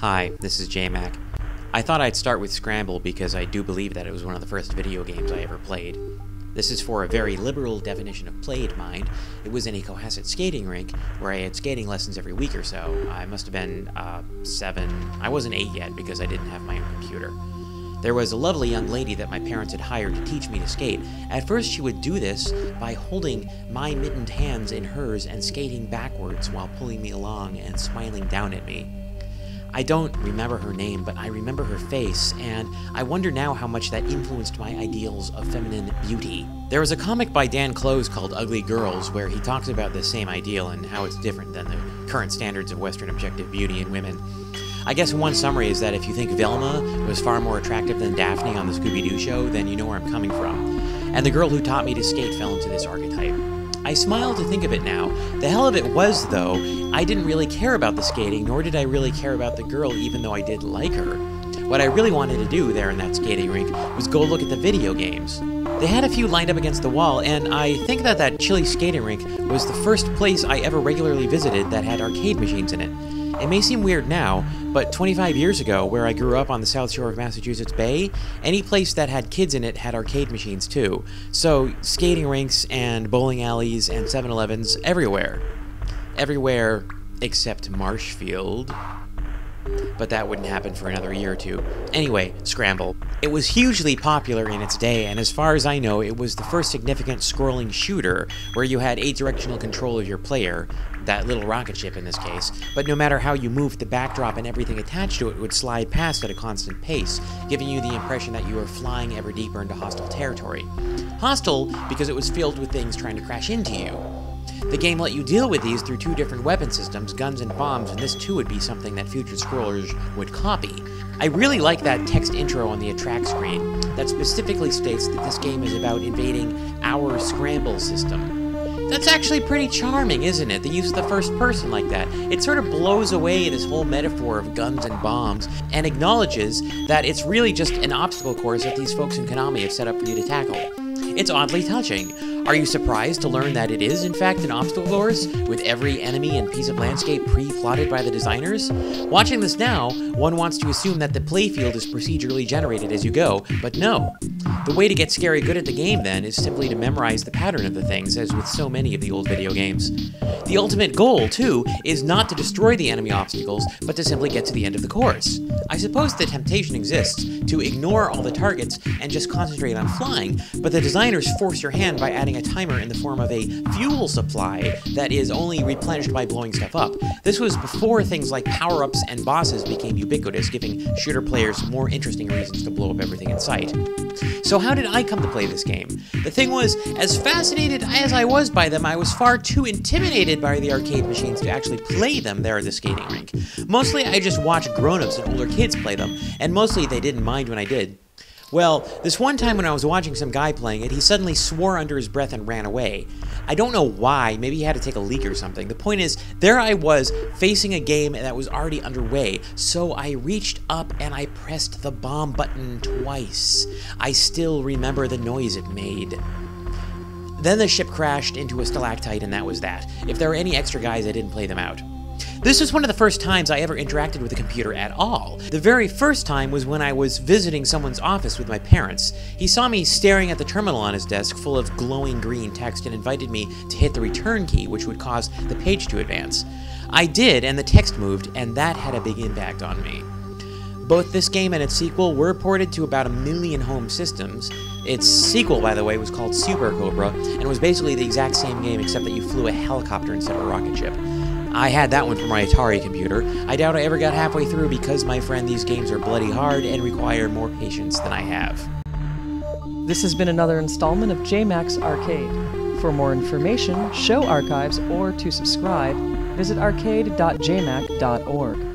Hi, this is Jmac. I thought I'd start with Scramble because I do believe that it was one of the first video games I ever played. This is for a very liberal definition of played, mind. It was in a Cohasset skating rink where I had skating lessons every week or so. I must have been 7. I wasn't 8 yet because I didn't have my own computer. There was a lovely young lady that my parents had hired to teach me to skate. At first she would do this by holding my mittened hands in hers and skating backwards while pulling me along and smiling down at me. I don't remember her name, but I remember her face, and I wonder now how much that influenced my ideals of feminine beauty. There was a comic by Dan Close called Ugly Girls where he talks about this same ideal and how it's different than the current standards of Western objective beauty in women. I guess one summary is that if you think Velma was far more attractive than Daphne on the Scooby-Doo show, then you know where I'm coming from. And the girl who taught me to skate fell into this archetype. I smile to think of it now. The hell of it was, though, I didn't really care about the skating, nor did I really care about the girl, even though I did like her. What I really wanted to do there in that skating rink was go look at the video games. They had a few lined up against the wall, and I think that chilly skating rink was the first place I ever regularly visited that had arcade machines in it. It may seem weird now, but 25 years ago, where I grew up on the South Shore of Massachusetts Bay, any place that had kids in it had arcade machines too. So, skating rinks and bowling alleys and 7-Elevens everywhere. Everywhere except Marshfield. But that wouldn't happen for another year or two. Anyway, Scramble. It was hugely popular in its day, and as far as I know, it was the first significant scrolling shooter where you had 8-directional control of your player, that little rocket ship in this case, but no matter how you moved, the backdrop and everything attached to it would slide past at a constant pace, giving you the impression that you were flying ever deeper into hostile territory. Hostile because it was filled with things trying to crash into you. The game let you deal with these through 2 different weapon systems, guns and bombs, and this too would be something that future scrollers would copy. I really like that text intro on the attract screen that specifically states that this game is about invading our Scramble system. That's actually pretty charming, isn't it? The use of the first person like that. It sort of blows away this whole metaphor of guns and bombs and acknowledges that it's really just an obstacle course that these folks in Konami have set up for you to tackle. It's oddly touching. Are you surprised to learn that it is, in fact, an obstacle course, with every enemy and piece of landscape pre-plotted by the designers? Watching this now, one wants to assume that the playfield is procedurally generated as you go, but no. The way to get scary good at the game, then, is simply to memorize the pattern of the things, as with so many of the old video games. The ultimate goal, too, is not to destroy the enemy obstacles, but to simply get to the end of the course. I suppose the temptation exists to ignore all the targets and just concentrate on flying, but the designers force your hand by adding a timer in the form of a fuel supply that is only replenished by blowing stuff up. This was before things like power-ups and bosses became ubiquitous, giving shooter players more interesting reasons to blow up everything in sight. So how did I come to play this game? The thing was, as fascinated as I was by them, I was far too intimidated by the arcade machines to actually play them there at the skating rink. Mostly I just watched grown-ups and older kids play them, and mostly they didn't mind when I did. Well, this one time when I was watching some guy playing it, he suddenly swore under his breath and ran away. I don't know why, maybe he had to take a leak or something. The point is, there I was, facing a game that was already underway, so I reached up and I pressed the bomb button twice. I still remember the noise it made. Then the ship crashed into a stalactite and that was that. If there were any extra guys, I didn't play them out. This was one of the first times I ever interacted with a computer at all. The very first time was when I was visiting someone's office with my parents. He saw me staring at the terminal on his desk full of glowing green text and invited me to hit the return key, which would cause the page to advance. I did, and the text moved, and that had a big impact on me. Both this game and its sequel were ported to about 1 million home systems. Its sequel, by the way, was called Super Cobra, and was basically the exact same game except that you flew a helicopter instead of a rocket ship. I had that one for my Atari computer. I doubt I ever got halfway through because, my friend, these games are bloody hard and require more patience than I have. This has been another installment of Jmac's Arcade. For more information, show archives, or to subscribe, visit arcade.jmac.org.